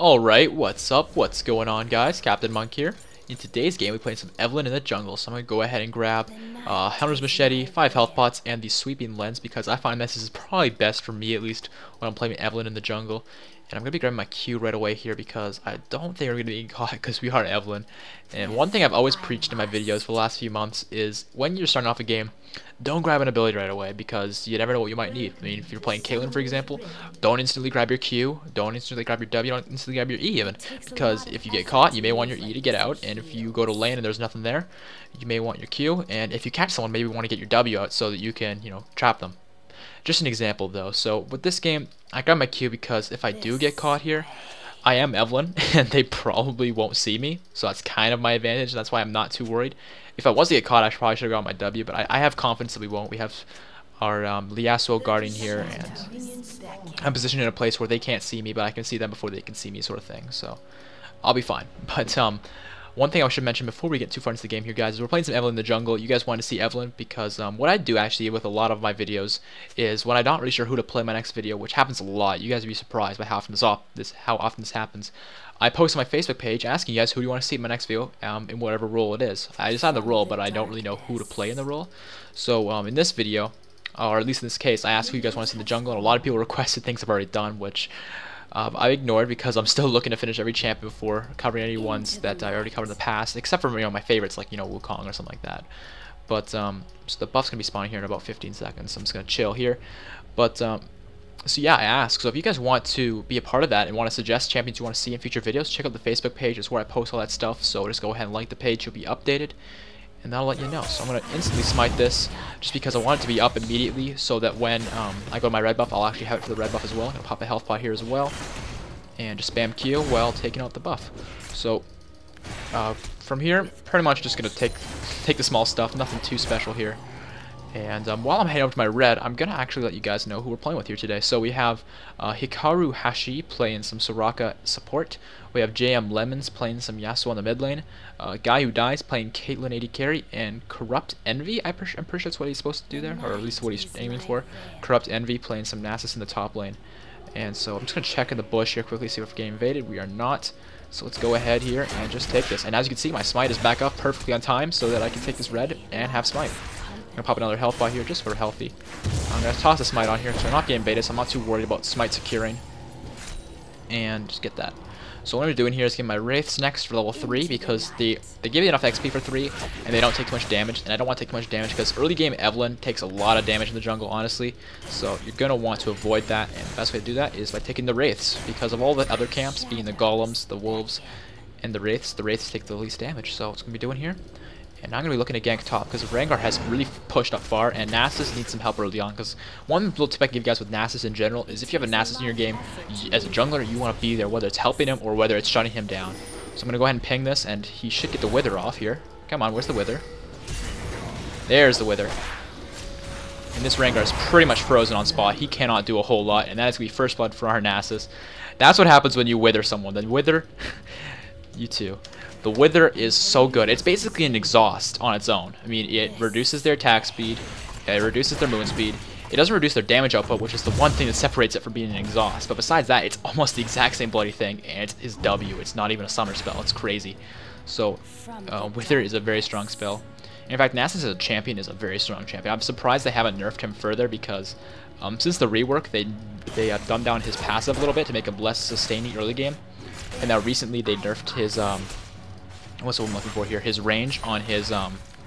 Alright, what's up? What's going on, guys? CaptainMonk here. In today's game, we're playing some Evelynn in the jungle, so I'm going to go ahead and grab Hunter's Machete, 5 health pots, and the Sweeping Lens, because I find this is probably best for me, at least, when I'm playing Evelynn in the jungle. And I'm going to be grabbing my Q right away here, because I don't think we're going to be caught, because we are Evelynn. And one thing I've always preached in my videos for the last few months is, when you're starting off a game, don't grab an ability right away, because you never know what you might need. I mean, if you're playing Caitlyn, for example, don't instantly grab your Q, don't instantly grab your W, don't instantly grab your E even, because if you get caught, you may want your E to get out, and if you go to lane and there's nothing there, you may want your Q, and if you catch someone, maybe you want to get your W out so that you can, trap them. Just an example, though. So with this game, I grab my Q because if I do get caught here, I am Evelynn, and they probably won't see me, so that's kind of my advantage. That's why I'm not too worried. If I was to get caught, I probably should have got my W, but I have confidence that we won't. We have our Liaswo guarding here, and I'm positioned in a place where they can't see me, but I can see them before they can see me, sort of thing. So I'll be fine. But one thing I should mention before we get too far into the game here, guys, is we're playing some Evelynn in the jungle. You guys want to see Evelynn because what I do actually with a lot of my videos is when I'm not really sure who to play in my next video, which happens a lot. You guys will be surprised by how often this happens. I post on my Facebook page asking you guys who do you want to see in my next video in whatever role it is. I decide the role, but I don't really know who to play in the role. So in this video, or at least in this case, I asked who you guys want to see in the jungle, and a lot of people requested things I've already done, which I ignored because I'm still looking to finish every champion before covering any ones that I already covered in the past, except for my favorites like Wukong or something like that. But so the buff's gonna be spawning here in about 15 seconds. So I'm just gonna chill here. But so yeah, I asked. So if you guys want to be a part of that and want to suggest champions you want to see in future videos, check out the Facebook page. It's where I post all that stuff. So just go ahead and like the page. You'll be updated, and that'll let you know. So I'm going to instantly smite this just because I want it to be up immediately so that when I go to my red buff, I'll actually have it for the red buff as well. I'm going to pop a health pot here as well and just spam Q while taking out the buff. So from here, pretty much just going to take the small stuff, nothing too special here. And while I'm heading over to my red, I'm going to actually let you guys know who we're playing with here today. So we have Hikaru Hashi playing some Soraka support. We have JM Lemons playing some Yasuo on the mid lane. Guy Who Dies playing Caitlyn AD carry. And Corrupt Envy, I'm pretty sure that's what he's supposed to do there, or at least what he's aiming for. Corrupt Envy playing some Nasus in the top lane. And so I'm just going to check in the bush here quickly, see if we're getting invaded. We are not. So let's go ahead here and just take this. And as you can see, my smite is back up perfectly on time so that I can take this red and have smite. I'm going to pop another health bot here just for healthy. I'm going to toss a smite on here because we're not getting baited, so I'm not too worried about smite securing. And just get that. So what I'm doing here is getting my Wraiths next for level 3 because they give you enough XP for 3 and they don't take too much damage. And I don't want to take too much damage because early game Evelynn takes a lot of damage in the jungle, honestly. So you're going to want to avoid that. And the best way to do that is by taking the Wraiths because of all the other camps, being the Golems, the Wolves, and the Wraiths take the least damage. So what's going to be doing here? And I'm going to be looking to gank top because Rengar has really pushed up far and Nasus needs some help early on because one little tip I can give you guys with Nasus in general is if you have a Nasus in your game, as a jungler you want to be there whether it's helping him or whether it's shutting him down. So I'm going to go ahead and ping this and he should get the Wither off here. Come on, where's the Wither? There's the Wither. And this Rengar is pretty much frozen on spot. He cannot do a whole lot and that is going to be first blood for our Nasus. That's what happens when you Wither someone. Then Wither, you too. The Wither is so good. It's basically an exhaust on its own. I mean, it reduces their attack speed, it reduces their movement speed. It doesn't reduce their damage output, which is the one thing that separates it from being an exhaust. But besides that, it's almost the exact same bloody thing, and it's his W. It's not even a summer spell. It's crazy. So, Wither is a very strong spell. In fact, Nasus as a champion is a very strong champion. I'm surprised they haven't nerfed him further because since the rework, they have dumbed down his passive a little bit to make him less sustaining early game. And now recently they nerfed his what's what I'm looking for here? His range on his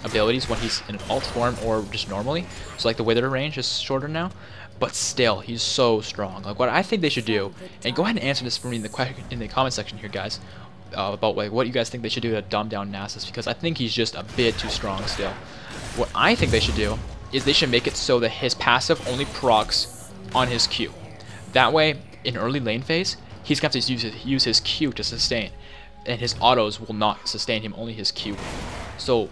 abilities when he's in an alt form or just normally. So like the Wither range is shorter now, but still he's so strong. Like what I think they should do, and go ahead and answer this for me in the comment section here, guys, about like what you guys think they should do to dumb down Nasus because I think he's just a bit too strong still. What I think they should do is they should make it so that his passive only procs on his Q. That way, in early lane phase, he's going to have to use his Q to sustain. And his autos will not sustain him, only his Q. So,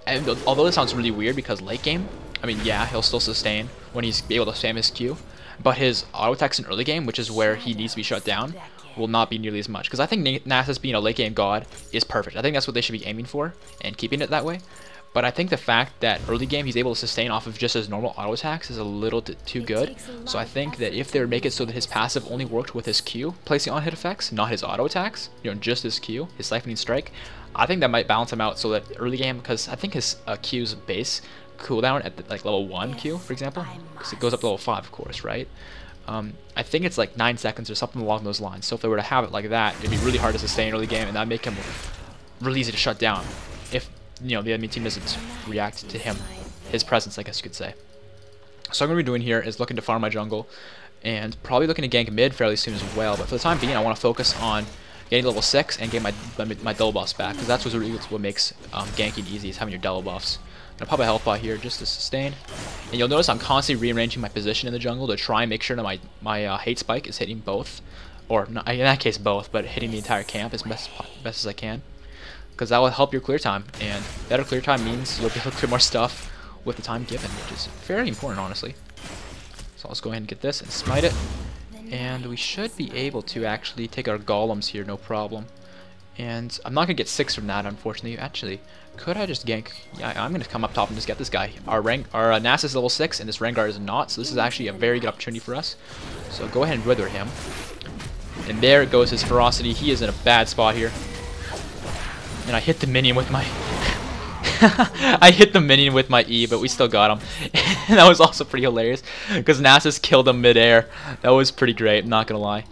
and although this sounds really weird because late game, I mean, yeah, he'll still sustain when he's able to spam his Q, but his auto attacks in early game, which is where he needs to be shut down, will not be nearly as much. Because I think Nasus being a late game god is perfect. I think that's what they should be aiming for and keeping it that way. But I think the fact that early game he's able to sustain off of just his normal auto attacks is a little too good. So I think that if they would make it so that his passive only worked with his Q, placing on hit effects, not his auto attacks, you know, just his Q, his siphoning strike, I think that might balance him out so that early game, because I think his Q's base cooldown at the, like level 1 Q, for example, because it goes up to level 5, of course, right? I think it's like 9 seconds or something along those lines. So if they were to have it like that, it'd be really hard to sustain early game, and that'd make him really easy to shut down if, you know, the enemy team doesn't react to him, his presence, I guess you could say. So I'm going to be doing here is looking to farm my jungle, and probably looking to gank mid fairly soon as well. But for the time being, I want to focus on getting level 6 and getting my double buffs back, because that's what makes ganking easy, is having your double buffs. I'm going to pop a health bot here just to sustain. And you'll notice I'm constantly rearranging my position in the jungle to try and make sure that my hate spike is hitting both, or not, in that case both, but hitting the entire camp as best as I can. Because that will help your clear time, and better clear time means you'll be able to clear more stuff with the time given, which is very important, honestly. So let's go ahead and get this and smite it, and we should be able to actually take our golems here, no problem. And I'm not gonna get 6 from that, unfortunately. Actually, could I just gank? Yeah, I'm gonna come up top and just get this guy. Our Nasus is level 6, and this Rengar is not, so this is actually a very good opportunity for us. So go ahead and wither him. And there goes his ferocity. He is in a bad spot here. And I hit the minion with my I hit the minion with my E, but we still got him. And that was also pretty hilarious, because Nasus killed him midair. That was pretty great, I'm not gonna lie.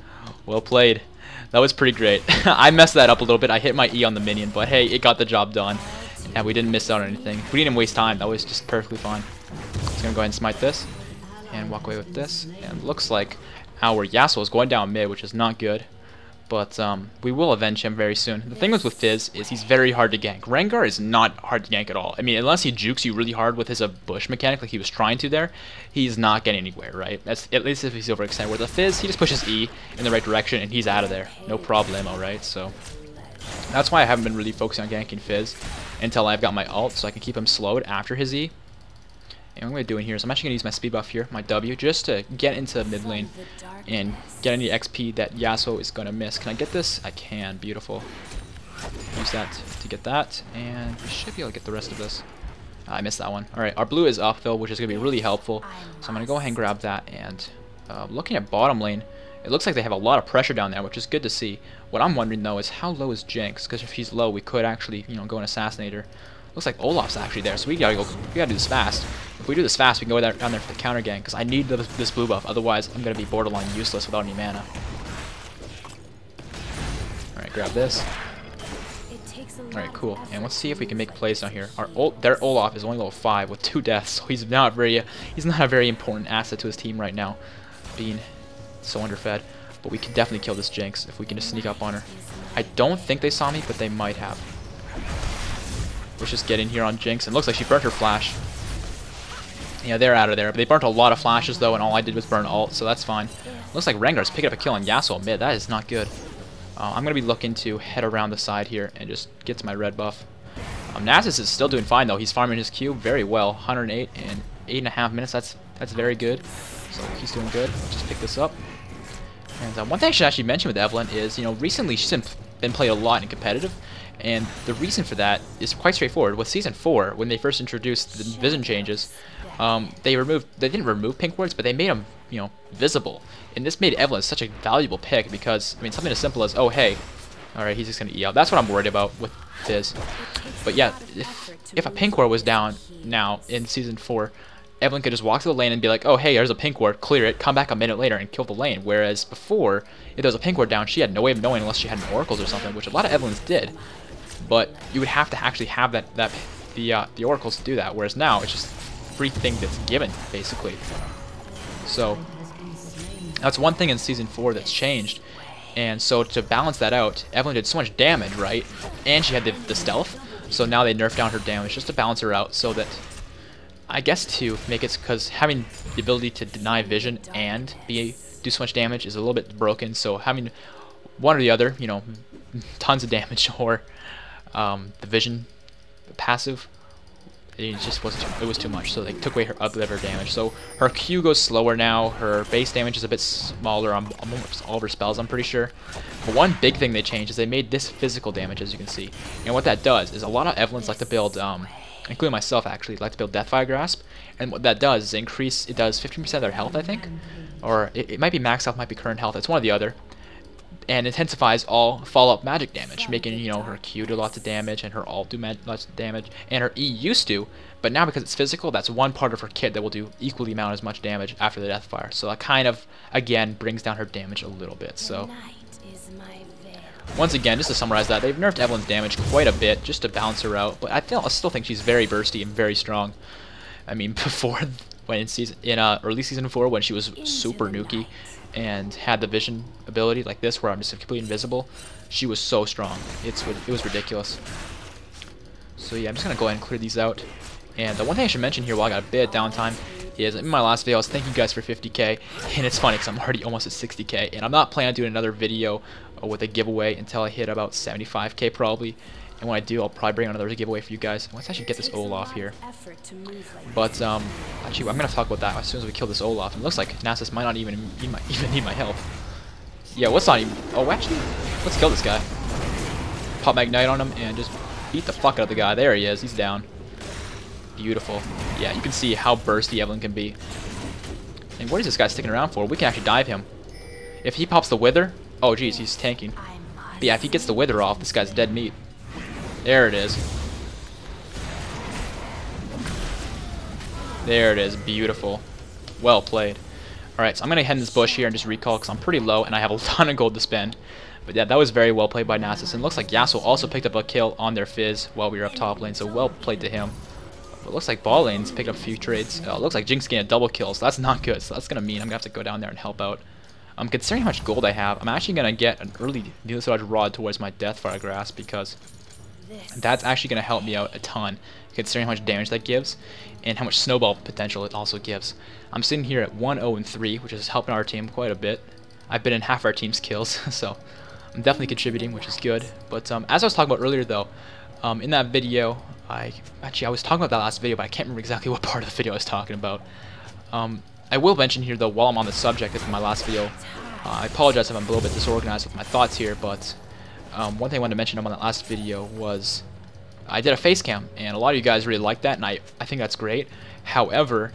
Well played. That was pretty great. I messed that up a little bit. I hit my E on the minion, but hey, it got the job done. And we didn't miss out on anything. We didn't even waste time. That was just perfectly fine. Just gonna go ahead and smite this, and walk away with this. And it looks like our Yasuo is going down mid, which is not good. But we will avenge him very soon. The thing with Fizz is he's very hard to gank. Rengar is not hard to gank at all. I mean, unless he jukes you really hard with his bush mechanic like he was trying to there, he's not getting anywhere, right? That's at least if he's overextended. With the Fizz, he just pushes E in the right direction and he's out of there. No problemo, right? So that's why I haven't been really focusing on ganking Fizz until I've got my ult, so I can keep him slowed after his E. And what I'm going to do in here is I'm actually going to use my speed buff here, my W, just to get into mid lane and get any XP that Yasuo is going to miss. Can I get this? I can. Beautiful. Use that to get that, and we should be able to get the rest of this. I missed that one. Alright, our blue is up though, which is going to be really helpful. So I'm going to go ahead and grab that, and looking at bottom lane, it looks like they have a lot of pressure down there, which is good to see. What I'm wondering though is how low is Jinx, because if he's low, we could actually, you know, go and assassinate her. Looks like Olaf's actually there, so we gotta do this fast. If we do this fast, we can go down there for the counter gang, because I need this blue buff. Otherwise, I'm gonna be borderline useless without any mana. All right, grab this. All right, cool. And let's see if we can make plays down here. Their Olaf is only level 5 with 2 deaths, so he's not a very important asset to his team right now, being so underfed. But we can definitely kill this Jinx if we can just sneak up on her. I don't think they saw me, but they might have. Let's just get in here on Jinx. And looks like she burnt her flash. Yeah, they're out of there. But they burnt a lot of flashes though, and all I did was burn ult, so that's fine. Looks like Rengar's picking up a kill on Yasuo mid. That is not good. I'm going to be looking to head around the side here and just get to my red buff. Nasus is still doing fine though. He's farming his Q very well. 108 in 8.5 minutes. That's very good. So he's doing good. Let's just pick this up. And one thing I should actually mention with Evelynn is, you know, recently she's been played a lot in competitive. And the reason for that is quite straightforward. With Season 4, when they first introduced the vision changes, they didn't remove pink wards, but they made them, you know, visible. And this made Evelynn such a valuable pick because, I mean, something as simple as, oh, hey, alright, he's just going to E out. That's what I'm worried about with Fizz. But yeah, if a pink ward was down now in Season 4, Evelynn could just walk to the lane and be like, oh, hey, there's a pink ward, clear it, come back a minute later and kill the lane. Whereas before, if there was a pink ward down, she had no way of knowing unless she had an oracles or something, which a lot of Evelyns did. But you would have to actually have the oracles to do that, whereas now it's just free thing that's given, basically. So that's one thing in Season 4 that's changed. And so to balance that out, Evelynn did so much damage, right? And she had the stealth, so now they nerfed down her damage just to balance her out, so that, I guess, to make it, because having the ability to deny vision and do so much damage is a little bit broken, so having one or the other, you know, tons of damage, or the vision, the passive, it just was too much, so they took away her other damage. So her Q goes slower now, her base damage is a bit smaller on almost all of her spells, I'm pretty sure. But one big thing they changed is they made this physical damage, as you can see. And what that does is a lot of Evelyns like to build including myself actually, like to build Deathfire Grasp, and what that does is it does 15% of their health, I think, or it might be max health, might be current health, it's one or the other, and intensifies all follow-up magic damage, making, you know, her Q do lots of damage, and her ult do lots of damage, and her E used to, but now because it's physical, that's one part of her kit that will do equally amount as much damage after the Deathfire, so that kind of, again, brings down her damage a little bit, so... Once again, just to summarize that, they've nerfed Evelynn's damage quite a bit just to balance her out, but I still think she's very bursty and very strong. I mean, before, when in early season 4, when she was super nuky and had the vision ability like this, where I'm just completely invisible, she was so strong. It was ridiculous. So yeah, I'm just gonna go ahead and clear these out. And the one thing I should mention here while I got a bit of downtime is in my last video I was thanking you guys for 50k, and it's funny because I'm already almost at 60k, and I'm not planning on doing another video with a giveaway until I hit about 75k probably. And when I do, I'll probably bring another giveaway for you guys. Once I should get this Olaf here. But actually, I'm gonna talk about that as soon as we kill this Olaf. And it looks like Nasus might not even need my help. Yeah, what's not even? Oh, actually, let's kill this guy. Pop Magnite on him and just beat the fuck out of the guy. There he is. He's down. Beautiful. Yeah, you can see how bursty Evelynn can be. And what is this guy sticking around for? We can actually dive him. If he pops the Wither, oh geez, he's tanking. But yeah, if he gets the Wither off, this guy's dead meat. There it is. There it is. Beautiful. Well played. Alright, so I'm going to head in this bush here and just recall because I'm pretty low and I have a ton of gold to spend. But yeah, that was very well played by Nasus. And it looks like Yasuo also picked up a kill on their Fizz while we were up top lane, so well played to him. But it looks like ball lane's picked up a few trades. It looks like Jinx getting a double kill, so that's not good. So that's going to mean I'm going to have to go down there and help out. Considering how much gold I have, I'm actually going to get an early Needless Dodge Rod towards my Deathfire Grasp because that's actually going to help me out a ton, considering how much damage that gives and how much snowball potential it also gives. I'm sitting here at 1-0-3, which is helping our team quite a bit. I've been in half our team's kills, so I'm definitely contributing, which is good. But as I was talking about earlier, though, in that video, I was talking about that last video, but I can't remember exactly what part of the video I was talking about. I will mention here, though, while I'm on the subject of my last video, I apologize if I'm a little bit disorganized with my thoughts here, but one thing I wanted to mention on that last video was I did a face cam, and a lot of you guys really liked that, and I think that's great. However,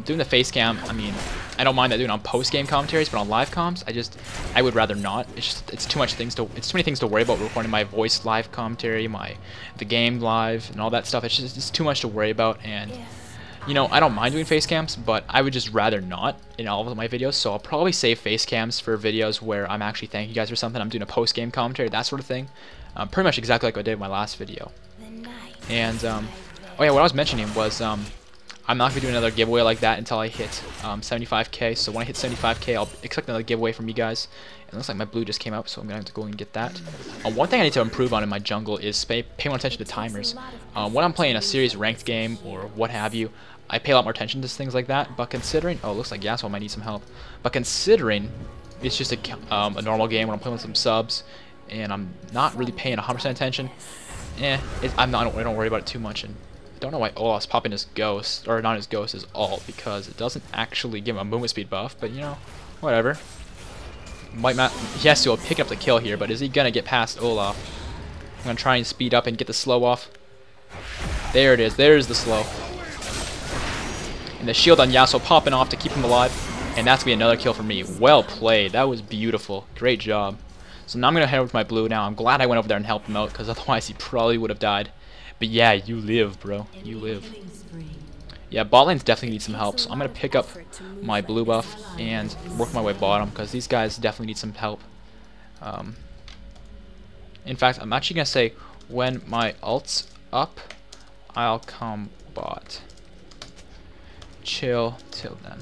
doing the face cam, I mean, I don't mind that doing on post-game commentaries, but on live comms, I would rather not. It's too many things to worry about recording my voice live commentary, the game live, and all that stuff. It's too much to worry about, and you know, I don't mind doing face cams, but I would just rather not in all of my videos. So I'll probably save face cams for videos where I'm actually thanking you guys for something. I'm doing a post-game commentary, that sort of thing. Pretty much exactly like I did in my last video. And oh yeah, what I was mentioning was I'm not going to be doing another giveaway like that until I hit 75k. So when I hit 75k, I'll expect another giveaway from you guys. It looks like my blue just came up, so I'm going to have to go and get that. One thing I need to improve on in my jungle is pay more attention to timers. When I'm playing a serious ranked game or what have you, I pay a lot more attention to things like that. But considering, oh, it looks like Yasuo might need some help. But considering it's just a normal game when I'm playing with some subs and I'm not really paying 100% attention, I don't worry about it too much. And I don't know why Olaf's popping his ghost, or not his ghost, his ult, because it doesn't actually give him a movement speed buff. But you know, whatever. He has to pick up the kill here, but is he gonna get past Olaf? I'm gonna try and speed up and get the slow off. There it is. There's the slow. And the shield on Yasuo popping off to keep him alive, and that's gonna be another kill for me. Well played. That was beautiful. Great job. So now I'm gonna head over to my blue. Now I'm glad I went over there and helped him out, because otherwise he probably would have died. But yeah, you live, bro. You live. Yeah, bot lanes definitely need some help, so I'm going to pick up my blue buff and work my way bottom, because these guys definitely need some help. In fact, I'm actually going to say, when my ult's up, I'll come bot. Chill till then.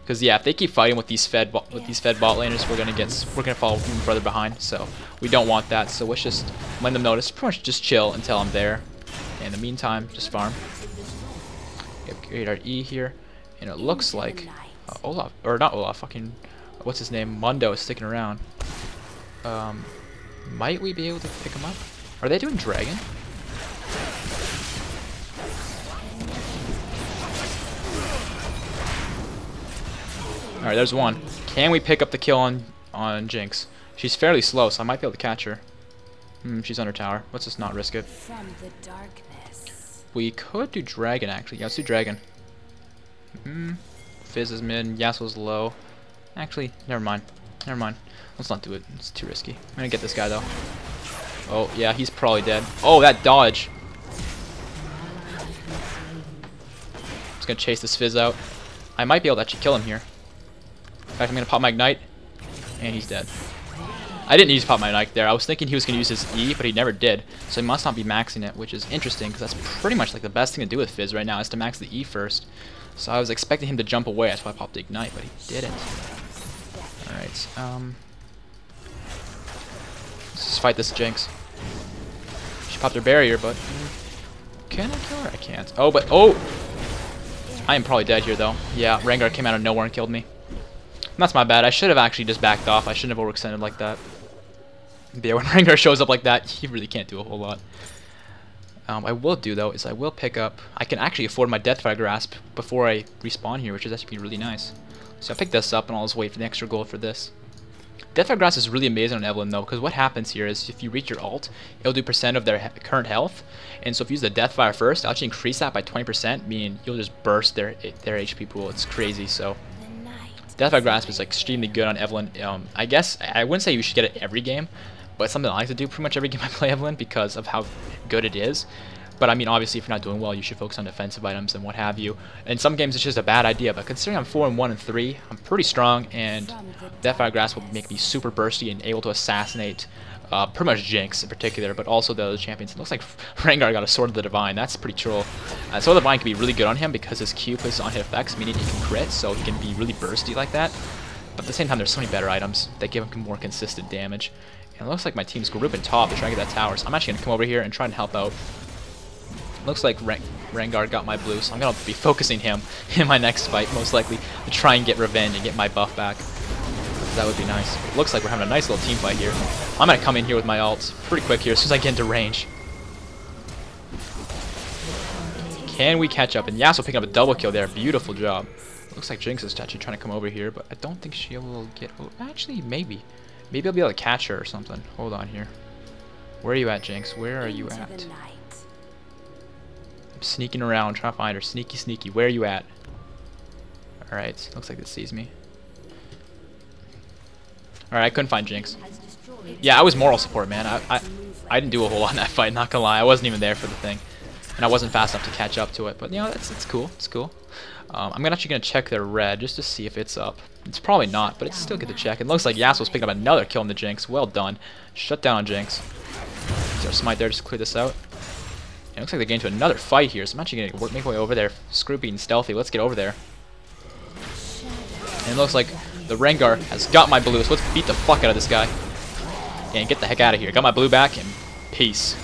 Because yeah, if they keep fighting with these fed bot laners, we're gonna fall even further behind. So we don't want that. So let's just let them notice. Pretty much just chill until I'm there. In the meantime, just farm. Create our E here, and it looks like Olaf, or not Olaf, fucking what's his name, Mundo is sticking around. Might we be able to pick him up? Are they doing dragon? Alright, there's one. Can we pick up the kill on Jinx? She's fairly slow, so I might be able to catch her. She's under tower. Let's just not risk it. We could do Dragon, actually. Yeah, let's do Dragon. Fizz is mid, Yasuo's low. Actually, never mind. Never mind. Let's not do it. It's too risky. I'm gonna get this guy, though. Oh, yeah, he's probably dead. Oh, that dodge. Just gonna chase this Fizz out. I might be able to actually kill him here. In fact, I'm gonna pop my Ignite. And he's dead. I didn't use pop my Ignite there. I was thinking he was gonna use his E, but he never did. So he must not be maxing it, which is interesting, because that's pretty much like the best thing to do with Fizz right now, is to max the E first. So I was expecting him to jump away, that's why I popped the Ignite, but he didn't. Alright, let's just fight this Jinx. She popped her barrier, but... Can I kill her? I can't. Oh, but... Oh! I am probably dead here, though. Yeah, Rengar came out of nowhere and killed me. That's my bad. I should have actually just backed off. I shouldn't have overextended like that. But yeah, when Rengar shows up like that, he really can't do a whole lot. I will do, though, is I will pick up... I can actually afford my Deathfire Grasp before I respawn here, which is actually really nice. So I pick this up, and I'll just wait for the extra gold for this. Deathfire Grasp is really amazing on Evelynn, though, because what happens here is if you reach your ult, it'll do % of their current health. And so if you use the Deathfire first, it'll actually increase that by 20%, meaning you'll just burst their HP pool. It's crazy, so... Deathfire Grasp is like, extremely good on Evelynn. I guess, I wouldn't say you should get it every game, but it's something I like to do pretty much every game I play Evelynn because of how good it is. But I mean, obviously, if you're not doing well, you should focus on defensive items and what have you. In some games, it's just a bad idea, but considering I'm 4-1 and 3, I'm pretty strong, and Deathfire Grasp will make me super bursty and able to assassinate pretty much Jinx in particular, but also the other champions. It looks like Rengar got a Sword of the Divine. That's pretty troll. Sword of the Divine can be really good on him because his Q puts on hit effects, meaning he can crit, so he can be really bursty like that. But at the same time, there's so many better items that give him more consistent damage. And it looks like my team's grouping top to try to get that tower, so I'm actually going to come over here and try and help out. Looks like Rengar got my blue, so I'm going to be focusing him in my next fight, most likely, to try and get revenge and get my buff back. That would be nice. It looks like we're having a nice little team fight here. I'm going to come in here with my ult pretty quick here as soon as I get into range. Can we catch up? And Yasuo picking up a double kill there. Beautiful job. Looks like Jinx is actually trying to come over here, but I don't think she will get... Oh, actually, maybe. Maybe I'll be able to catch her or something. Hold on here. Where are you at, Jinx? Where are you at? I'm sneaking around, trying to find her. Sneaky, sneaky. Where are you at? Alright, looks like it sees me. Alright, I couldn't find Jinx. Yeah, I was moral support, man. I didn't do a whole lot in that fight, not gonna lie. I wasn't even there for the thing. And I wasn't fast enough to catch up to it. But, you know, it's cool. It's cool. I'm actually going to check their red just to see if it's up. It's probably not, but it's still good to check. It looks like Yasuo's picking up another kill on the Jinx. Well done. Shut down on Jinx. Is there a smite there just to clear this out? It looks like they're getting to another fight here, so I'm actually going to make my way over there. Screw being stealthy. Let's get over there. And it looks like the Rengar has got my blue, so let's beat the fuck out of this guy. And get the heck out of here. Got my blue back, and peace.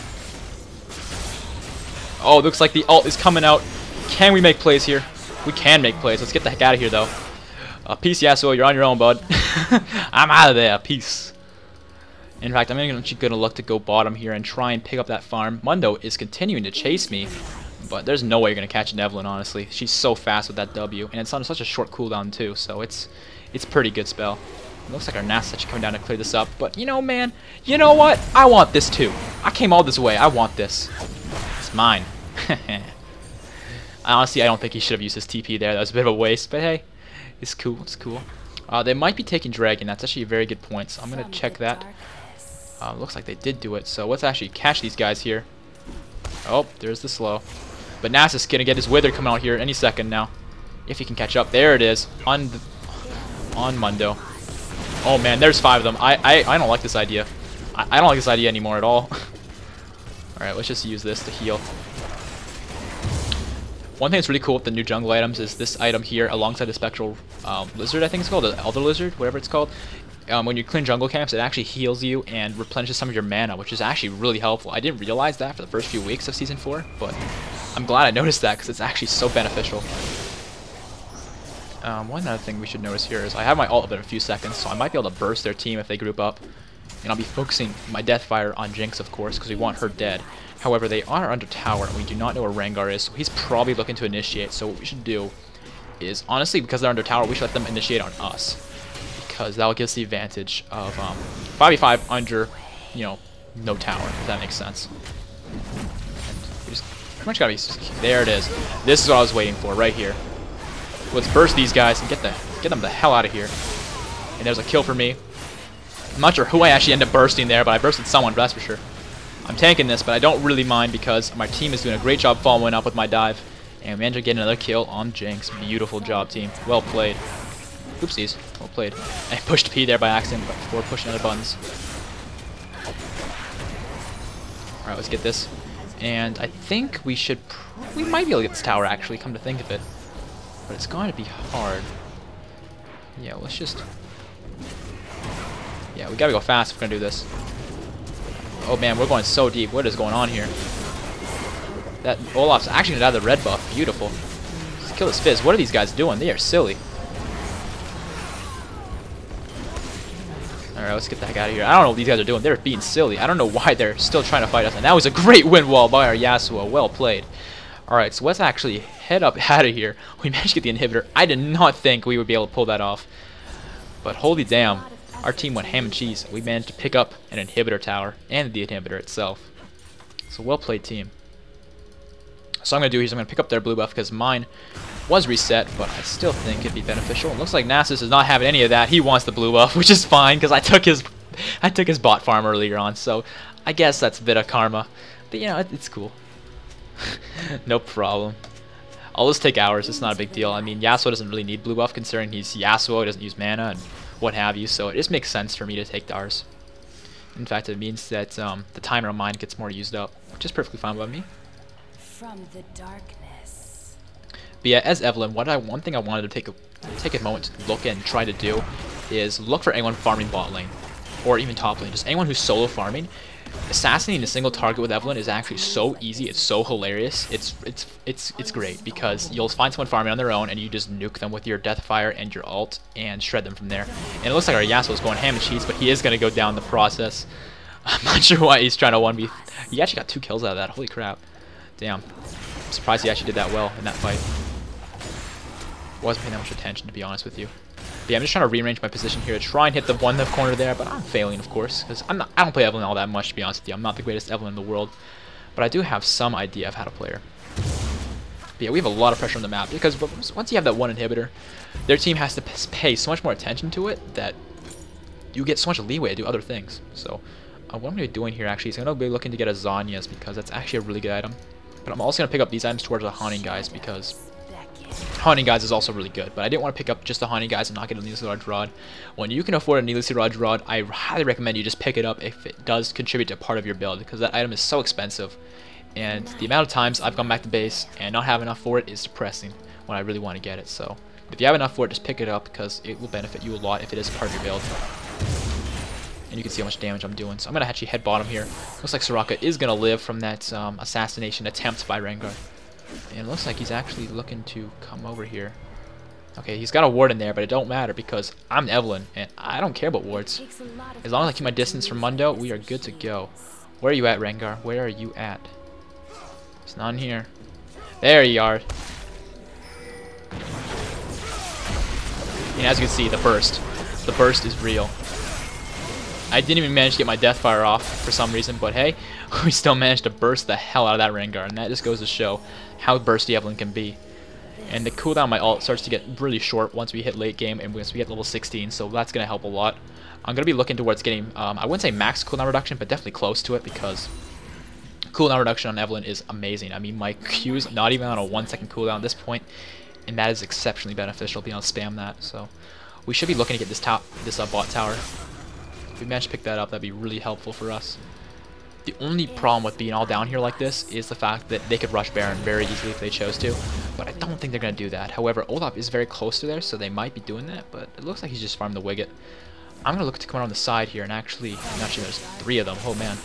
Oh, looks like the ult is coming out. Can we make plays here? We can make plays. Let's get the heck out of here, though. Peace, Yasuo. You're on your own, bud. I'm out of there. Peace. In fact, I'm actually going to look to go bottom here and try and pick up that farm. Mundo is continuing to chase me, but there's no way you're going to catch an Evelynn, honestly. She's so fast with that W, and it's on such a short cooldown, too, so it's pretty good spell. It looks like our Nast's actually coming down to clear this up, but you know, man, you know what? I want this, too. I came all this way. I want this. It's mine. Honestly, I don't think he should have used his TP there. That was a bit of a waste, but hey, it's cool. It's cool. They might be taking Dragon. That's actually a very good point, so I'm going to check that. Looks like they did do it, so let's actually catch these guys here. Oh, there's the slow. But Nas is going to get his Wither coming out here any second now. If he can catch up. There it is. On Mundo. Oh, man, there's 5 of them. I don't like this idea. I don't like this idea anymore at all. Alright, let's just use this to heal. One thing that's really cool with the new jungle items is this item here alongside the Spectral Lizard, I think it's called, the Elder Lizard, whatever it's called. When you clean jungle camps, it actually heals you and replenishes some of your mana, which is actually really helpful. I didn't realize that for the first few weeks of Season 4, but I'm glad I noticed that because it's actually so beneficial. One other thing we should notice here is I have my ult up in a few seconds, so I might be able to burst their team if they group up. And I'll be focusing my Deathfire on Jinx, of course, because we want her dead. However, they are under tower, and we do not know where Rengar is, so he's probably looking to initiate. So what we should do is, honestly, because they're under tower, we should let them initiate on us. Because that will give us the advantage of 5v5 under, you know, no tower, if that makes sense. And we just pretty much gotta be... There it is. This is what I was waiting for, right here. Let's burst these guys and get them the hell out of here. And there's a kill for me. I'm not sure who I actually ended up bursting there, but I bursted someone, that's for sure. I'm tanking this, but I don't really mind because my team is doing a great job following up with my dive. And we managed to get another kill on Jinx. Beautiful job, team. Well played. Oopsies. Well played. I pushed P there by accident before pushing other buttons. Alright, let's get this. And I think we should... We might be able to get this tower, actually, come to think of it. But it's going to be hard. Yeah, let's just... Yeah, we gotta go fast if we're gonna do this. Oh man, we're going so deep. What is going on here? That Olaf's actually gonna die the red buff. Beautiful. Let's kill this Fizz. What are these guys doing? They are silly. Alright, let's get the heck out of here. I don't know what these guys are doing. They're being silly. I don't know why they're still trying to fight us. And that was a great wind wall by our Yasuo. Well played. Alright, so let's actually head up out of here. We managed to get the inhibitor. I did not think we would be able to pull that off. But holy damn. Our team went ham and cheese. We managed to pick up an inhibitor tower and the inhibitor itself. So well played, team. So I'm going to do is I'm going to pick up their blue buff because mine was reset, but I still think it'd be beneficial. It looks like Nasus is not having any of that. He wants the blue buff, which is fine because I took his bot farm earlier on. So I guess that's a bit of karma. But you know, it's cool. No problem. I'll just take ours. It's not a big deal. I mean, Yasuo doesn't really need blue buff considering he's Yasuo. He doesn't use mana and what have you. So it just makes sense for me to take ours. In fact, it means that the timer on mine gets more used up, which is perfectly fine by me. From the darkness. But yeah, as Evelynn, one thing I wanted to take a moment to look and try to do is look for anyone farming bot lane or even top lane. Just anyone who's solo farming. Assassinating a single target with Evelynn is actually so easy. It's so hilarious. It's great because you'll find someone farming on their own and you just nuke them with your Deathfire and your ult and shred them from there. And it looks like our Yasuo is going ham and cheese, but he is going to go down in the process. I'm not sure why he's trying to 1v. He actually got 2 kills out of that. Holy crap. Damn. I'm surprised he actually did that well in that fight. Wasn't paying that much attention, to be honest with you. But yeah, I'm just trying to rearrange my position here to try and hit the one left corner there, but I'm failing, of course, because I don't play Evelynn all that much, to be honest with you. I'm not the greatest Evelynn in the world, but I do have some idea of how to play her. But yeah, we have a lot of pressure on the map, because once you have that one inhibitor, their team has to pay so much more attention to it that you get so much leeway to do other things. So what I'm going to be doing here, actually, is I'm going to be looking to get a Zanya's, because that's actually a really good item. But I'm also going to pick up these items towards the Haunting Guys, because Haunting Guys is also really good, but I didn't want to pick up just the Haunting Guys and not get a Needlessly Large Rod. When you can afford a Needlessly Large Rod, I highly recommend you just pick it up if it does contribute to part of your build, because that item is so expensive. And the amount of times I've gone back to base and not have enough for it is depressing when I really want to get it. So if you have enough for it, just pick it up because it will benefit you a lot if it is part of your build. And you can see how much damage I'm doing. So I'm going to actually head bottom here. Looks like Soraka is going to live from that assassination attempt by Rengar. And it looks like he's actually looking to come over here. Okay, he's got a ward in there, but it don't matter because I'm Evelynn, and I don't care about wards. As long as I keep my distance from Mundo, we are good to go. Where are you at, Rengar? Where are you at? It's not in here. There you are. And as you can see, the burst. The burst is real. I didn't even manage to get my Deathfire off for some reason, but hey, we still managed to burst the hell out of that Rengar, and that just goes to show how bursty Evelynn can be. And the cooldown on my ult starts to get really short once we hit late game and once we get level 16, so that's going to help a lot. I'm going to be looking towards getting, I wouldn't say max cooldown reduction, but definitely close to it because cooldown reduction on Evelynn is amazing. I mean, my Q's not even on a 1-second cooldown at this point, and that is exceptionally beneficial, being able to spam that. So we should be looking to get this bot tower. If we manage to pick that up, that'd be really helpful for us. The only problem with being all down here like this is the fact that they could rush Baron very easily if they chose to, but I don't think they're going to do that. However, Olaf is very close to there, so they might be doing that, but it looks like he's just farming the Wicket. I'm going to look to come around the side here, and actually there's 3 of them. Oh man.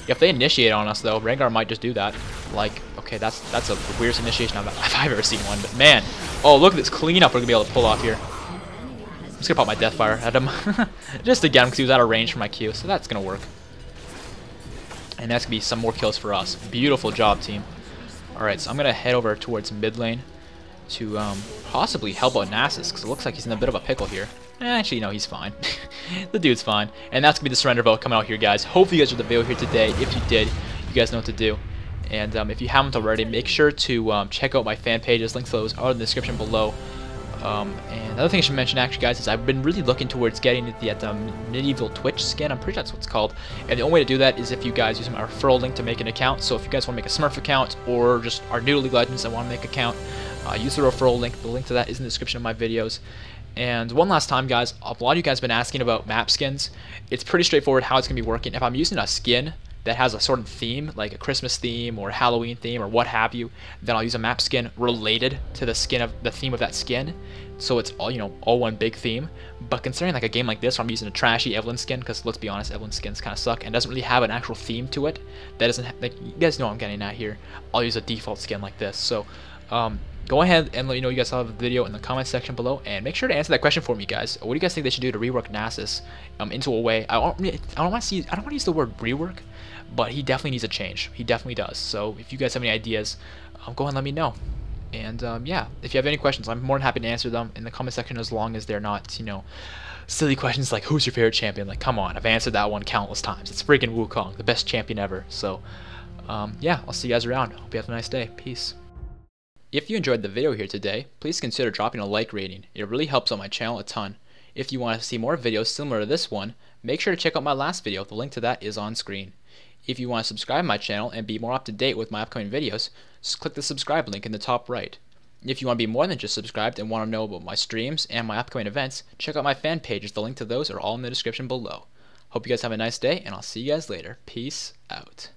If they initiate on us though, Rengar might just do that. Like, okay, that's the weirdest initiation I've ever seen one, but man. Oh, look at this cleanup we're going to be able to pull off here. I'm just going to pop my Deathfire at him. Just again, because he was out of range for my Q, so that's going to work. And that's going to be some more kills for us. Beautiful job, team. Alright, so I'm going to head over towards mid lane to possibly help out Nasus, because it looks like he's in a bit of a pickle here. Actually, no, he's fine. The dude's fine. And that's going to be the surrender vote coming out here, guys. Hopefully you guys enjoyed the video here today. If you did, you guys know what to do. And if you haven't already, make sure to check out my fan pages. Links to those are in the description below. And another thing I should mention, actually, guys, is I've been really looking towards getting the medieval Twitch skin. I'm pretty sure that's what it's called. And the only way to do that is if you guys use my referral link to make an account. So if you guys want to make a Smurf account or just are new to League of Legends and want to make an account, use the referral link. The link to that is in the description of my videos. And one last time, guys, a lot of you guys have been asking about map skins. It's pretty straightforward how it's going to be working. If I'm using a skin that has a sort of theme, like a Christmas theme or Halloween theme or what have you, then I'll use a map skin related to the theme of that skin. So it's all, all one big theme. But considering like a game like this where I'm using a trashy Evelynn skin, because let's be honest, Evelynn skins kind of suck and doesn't really have an actual theme to it. That doesn't, like, you guys know what I'm getting at here. I'll use a default skin like this. So go ahead and let me know you guys saw the video in the comment section below, and make sure to answer that question for me, guys. What do you guys think they should do to rework Nasus into a way? I don't want to use the word rework, but he definitely needs a change. He definitely does. So if you guys have any ideas, go ahead and let me know. And yeah, if you have any questions, I'm more than happy to answer them in the comment section, as long as they're not, silly questions like who's your favorite champion. Like, come on, I've answered that one countless times. It's freaking Wukong, the best champion ever. So yeah, I'll see you guys around. Hope you have a nice day. Peace. If you enjoyed the video here today, please consider dropping a like rating. It really helps out my channel a ton. If you want to see more videos similar to this one, make sure to check out my last video. The link to that is on screen. If you want to subscribe to my channel and be more up to date with my upcoming videos, just click the subscribe link in the top right. If you want to be more than just subscribed and want to know about my streams and my upcoming events, check out my fan pages. The link to those are all in the description below. Hope you guys have a nice day, and I'll see you guys later. Peace out.